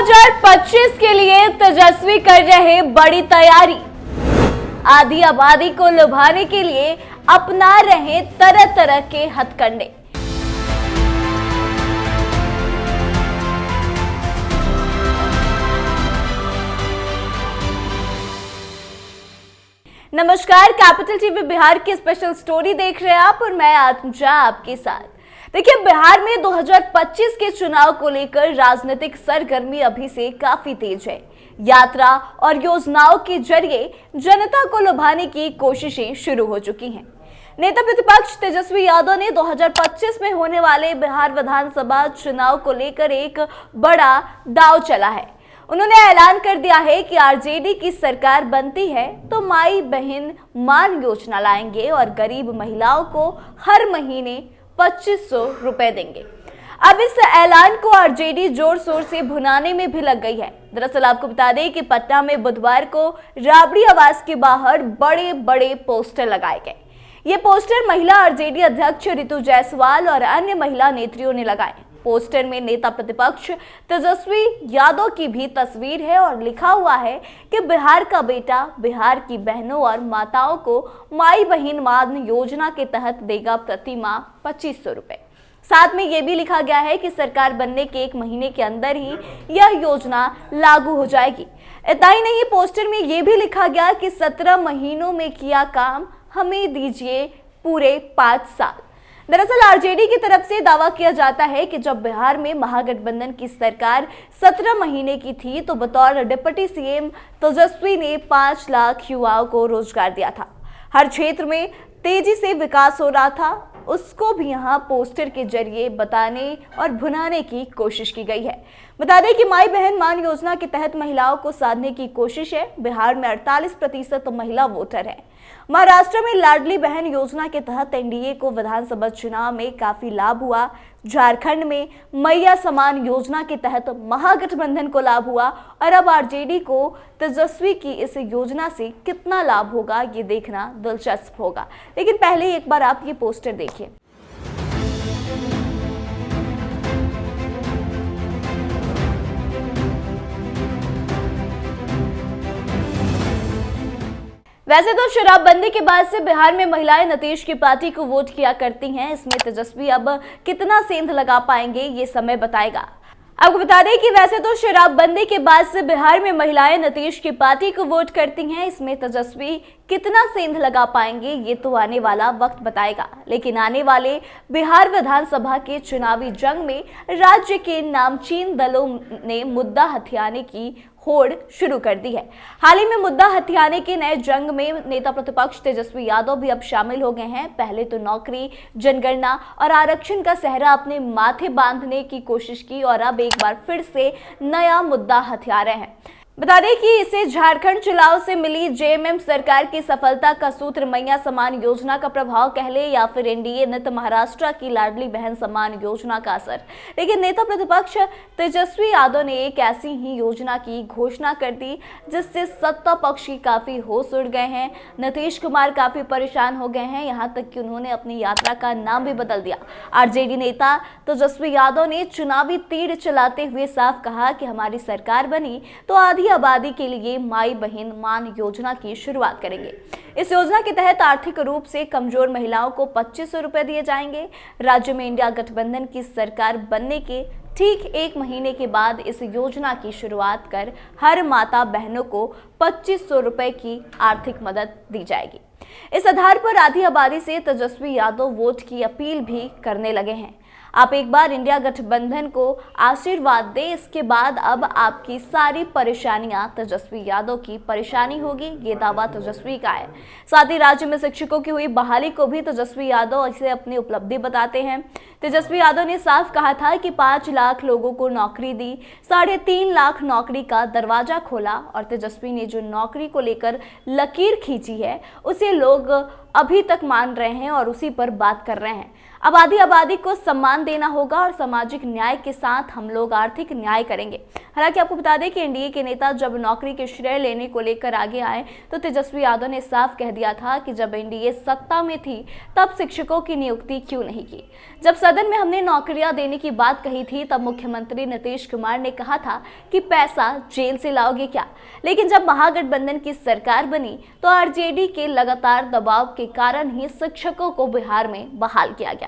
2025 के लिए तेजस्वी कर रहे बड़ी तैयारी। आधी आबादी को लुभाने के लिए अपना रहे तरह तरह के हथकंडे। नमस्कार, कैपिटल टीवी बिहार की स्पेशल स्टोरी देख रहे हैं आप और मैं आत्मजा आपके साथ। देखिए, बिहार में 2025 के चुनाव को लेकर राजनीतिक सरगर्मी अभी से काफी तेज है। यात्रा और योजनाओं के जरिए जनता को लुभाने की कोशिशें शुरू हो चुकी हैं। नेता प्रतिपक्ष तेजस्वी यादव ने 2025 में होने वाले बिहार विधानसभा चुनाव को लेकर एक बड़ा दांव चला है। उन्होंने ऐलान कर दिया है कि आरजेडी की सरकार बनती है तो माई बहन मान योजना लाएंगे और गरीब महिलाओं को हर महीने 2500 रुपए देंगे। अब इस ऐलान को आरजेडी जोर शोर से भुनाने में भी लग गई है। दरअसल आपको बता दें कि पटना में बुधवार को राबड़ी आवास के बाहर बड़े बड़े पोस्टर लगाए गए। ये पोस्टर महिला आरजेडी अध्यक्ष रितु जायसवाल और अन्य महिला नेत्रियों ने लगाए। पोस्टर में नेता प्रतिपक्ष तेजस्वी यादव की भी तस्वीर है और लिखा हुआ है कि बिहार का बेटा बिहार की बहनों और माताओं को माई बहन मान योजना के तहत देगा प्रति माह 2500 रुपए। साथ में यह भी लिखा गया है कि सरकार बनने के 1 महीने के अंदर ही यह योजना लागू हो जाएगी। इतना ही नहीं, पोस्टर में यह भी लिखा गया कि 17 महीनों में किया काम हमें दीजिए पूरे 5 साल। दरअसल आरजेडी की तरफ से दावा किया जाता है कि जब बिहार में महागठबंधन की सरकार 17 महीने की थी तो बतौर डिप्टी सीएम तेजस्वी ने 5 लाख युवाओं को रोजगार दिया था। हर क्षेत्र में तेजी से विकास हो रहा था, उसको भी यहाँ पोस्टर के जरिए बताने और भुनाने की कोशिश की गई है। बता दें कि माई बहन मान योजना के तहत महिलाओं को साधने की कोशिश है। बिहार में 48% महिला वोटर है। महाराष्ट्र में लाडली बहन योजना के तहत एनडीए को विधानसभा चुनाव में काफी लाभ हुआ। झारखंड में मैया समान योजना के तहत महागठबंधन को लाभ हुआ और अब आरजेडी को तेजस्वी की इस योजना से कितना लाभ होगा ये देखना दिलचस्प होगा। लेकिन पहले एक बार आप ये पोस्टर देखिए। वैसे तो शराबबंदी के बाद से बिहार में महिलाएं नीतीश की पार्टी को वोट किया करती हैं। इसमें तेजस्वी अब कितना सेंध लगा पाएंगे ये समय बताएगा। आपको बता दें कि वैसे तो शराबबंदी के बाद से बिहार में महिलाएं नीतीश की पार्टी को वोट करती हैं। इसमें तेजस्वी कितना सेंध लगा पाएंगे ये तो आने वाला वक्त बताएगा। लेकिन आने वाले बिहार विधानसभा के चुनावी जंग में राज्य के नामचीन दलों ने मुद्दा हथियाने की होड़ शुरू कर दी है। हाल ही में मुद्दा हथियाने के नए जंग में नेता प्रतिपक्ष तेजस्वी यादव भी अब शामिल हो गए हैं। पहले तो नौकरी, जनगणना और आरक्षण का सेहरा अपने माथे बांधने की कोशिश की और अब एक बार फिर से नया मुद्दा हथिया रहे हैं। बता दें कि इसे झारखंड चुनाव से मिली जेएमएम सरकार की सफलता का सूत्र मैया समान योजना का प्रभाव कह ले या फिर एनडीए नित महाराष्ट्र की लाडली बहन समान योजना का असर। लेकिन नेता प्रतिपक्ष तेजस्वी यादव ने एक ऐसी ही योजना की घोषणा कर दी जिससे सत्ता पक्ष की काफी होश उड़ गए हैं। नीतीश कुमार काफी परेशान हो गए हैं, यहाँ तक कि उन्होंने अपनी यात्रा का नाम भी बदल दिया। आरजेडी नेता तेजस्वी यादव ने चुनावी तीर चलाते हुए साफ कहा कि हमारी सरकार बनी तो आधी आबादी के लिए माई बहन मान योजना की शुरुआत करेंगे। इस योजना के तहत आर्थिक रूप से कमजोर महिलाओं को 2500 रुपए दिए जाएंगे। राज्य में इंडिया गठबंधन की सरकार बनने के ठीक 1 महीने के बाद इस योजना की शुरुआत कर हर माता बहनों को 2500 रुपए की आर्थिक मदद दी जाएगी। इस आधार पर आधी आबादी से तेजस्वी यादव वोट की अपील भी करने लगे हैं। आप एक बार इंडिया गठबंधन को आशीर्वाद दें, इसके बाद अब आपकी सारी परेशानियां तेजस्वी यादव की परेशानी होगी, ये दावा तेजस्वी का है। साथ ही राज्य में शिक्षकों की हुई बहाली को भी तेजस्वी यादव इसे अपनी उपलब्धि बताते हैं। तेजस्वी यादव ने साफ कहा था कि 5 लाख लोगों को नौकरी दी, 3.5 लाख नौकरी का दरवाजा खोला और तेजस्वी ने जो नौकरी को लेकर लकीर खींची है उसे लोग अभी तक मान रहे हैं और उसी पर बात कर रहे हैं। आबादी को सम्मान देना होगा और सामाजिक न्याय के साथ हम लोग आर्थिक न्याय करेंगे। हालांकि आपको बता दें कि एनडीए के नेता जब नौकरी के श्रेय लेने को लेकर आगे आए तो तेजस्वी यादव ने साफ कह दिया था कि जब एनडीए सत्ता में थी तब शिक्षकों की नियुक्ति क्यों नहीं की। जब सदन में हमने नौकरियां देने की बात कही थी तब मुख्यमंत्री नीतीश कुमार ने कहा था कि पैसा जेल से लाओगे क्या, लेकिन जब महागठबंधन की सरकार बनी तो आरजेडी के लगातार दबाव के कारण ही शिक्षकों को बिहार में बहाल किया गया।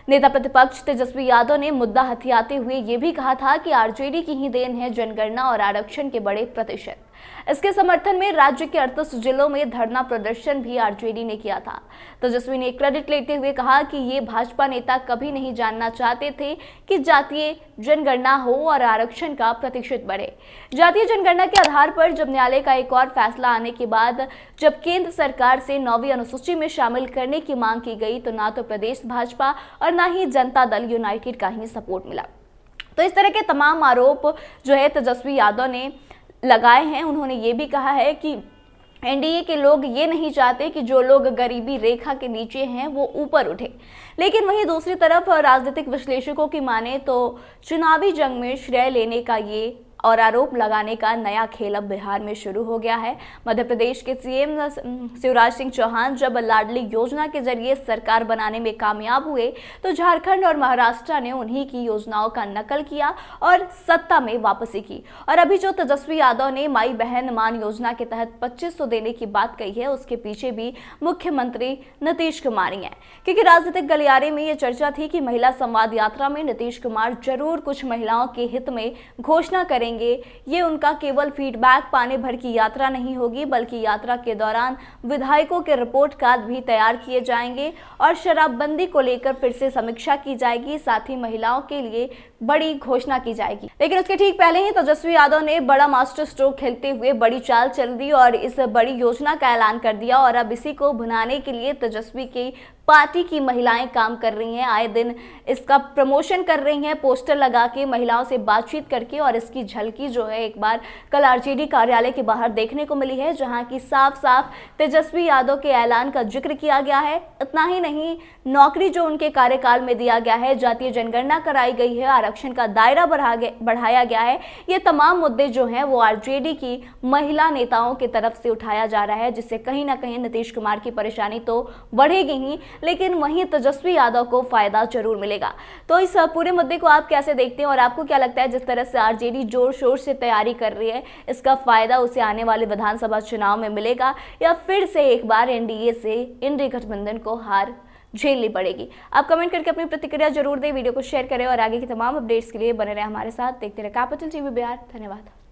नेता प्रतिपक्ष तेजस्वी यादव ने मुद्दा हथियाते हुए ये भी कहा था कि आरजेडी की ही देन है जनगणना और आरक्षण के बड़े प्रतिशत। इसके समर्थन में राज्य के 38 जिलों में धरना प्रदर्शन भी आरजेडी ने किया था। तेजस्वी ने क्रेडिट लेते हुए कहा कि ये भाजपा नेता कभी नहीं जानना चाहते थे कि जातीय जनगणना हो और आरक्षण का प्रतिशत बढ़े। जातीय जनगणना के आधार पर जब न्यायालय का एक और फैसला आने के बाद जब केंद्र सरकार से 9वीं अनुसूची में शामिल करने की मांग की गई तो ना तो प्रदेश भाजपा और ना ही जनता दल यूनाइटेड का ही सपोर्ट मिला। तो इस तरह के तमाम आरोप जो है तेजस्वी यादव ने लगाए हैं। उन्होंने ये भी कहा है कि एनडीए के लोग ये नहीं चाहते कि जो लोग गरीबी रेखा के नीचे हैं वो ऊपर उठे, लेकिन वहीं दूसरी तरफ राजनीतिक विश्लेषकों की माने तो चुनावी जंग में श्रेय लेने का ये और आरोप लगाने का नया खेल अब बिहार में शुरू हो गया है। मध्य प्रदेश के सीएम शिवराज सिंह चौहान जब लाडली योजना के जरिए सरकार बनाने में कामयाब हुए तो झारखंड और महाराष्ट्र ने उन्हीं की योजनाओं का नकल किया और सत्ता में वापसी की। और अभी जो तेजस्वी यादव ने माई बहन मान योजना के तहत 2500 देने की बात कही है उसके पीछे भी मुख्यमंत्री नीतीश कुमार ही है, क्योंकि राजनीतिक गलियारे में यह चर्चा थी कि महिला संवाद यात्रा में नीतीश कुमार जरूर कुछ महिलाओं के हित में घोषणा करेंगे। ये उनका केवल फीडबैक पाने भर की यात्रा नहीं होगी, बल्कि यात्रा के दौरान विधायकों के रिपोर्ट कार्ड भी तैयार किए जाएंगे और शराबबंदी को लेकर फिर से समीक्षा की जाएगी, साथ ही महिलाओं के लिए बड़ी घोषणा की जाएगी। लेकिन उसके ठीक पहले ही तेजस्वी यादव ने बड़ा मास्टर स्ट्रोक खेलते हुए बड़ी चाल चल दी और इस बड़ी योजना का ऐलान कर दिया। और अब इसी को भुनाने के लिए तेजस्वी की पार्टी की महिलाएं काम कर रही हैं, आए दिन इसका प्रमोशन कर रही हैं, पोस्टर लगा के महिलाओं से बातचीत करके। और इसकी झलकी जो है एक बार कल आरजेडी कार्यालय के बाहर देखने को मिली है, जहां की साफ साफ तेजस्वी यादव के ऐलान का जिक्र किया गया है। इतना ही नहीं, नौकरी जो उनके कार्यकाल में दिया गया है, जातीय जनगणना कराई गई है, आरक्षण का दायरा बढ़ाया गया है, ये तमाम मुद्दे जो हैं वो आरजेडी की महिला नेताओं की तरफ से उठाया जा रहा है, जिससे कहीं ना कहीं नीतीश कुमार की परेशानी तो बढ़ेगी ही, लेकिन वहीं तेजस्वी यादव को फायदा जरूर मिलेगा। तो इस पूरे मुद्दे को आप कैसे देखते हैं और आपको क्या लगता है जिस तरह से आरजेडी जोर शोर से तैयारी कर रही है, इसका फायदा उसे आने वाले विधानसभा चुनाव में मिलेगा या फिर से एक बार एनडीए से इंडी गठबंधन को हार झेलनी पड़ेगी? आप कमेंट करके अपनी प्रतिक्रिया जरूर दें, वीडियो को शेयर करें और आगे की तमाम अपडेट्स के लिए बने रहे हमारे साथ। देखते रहे कैपिटल टीवी बिहार। धन्यवाद।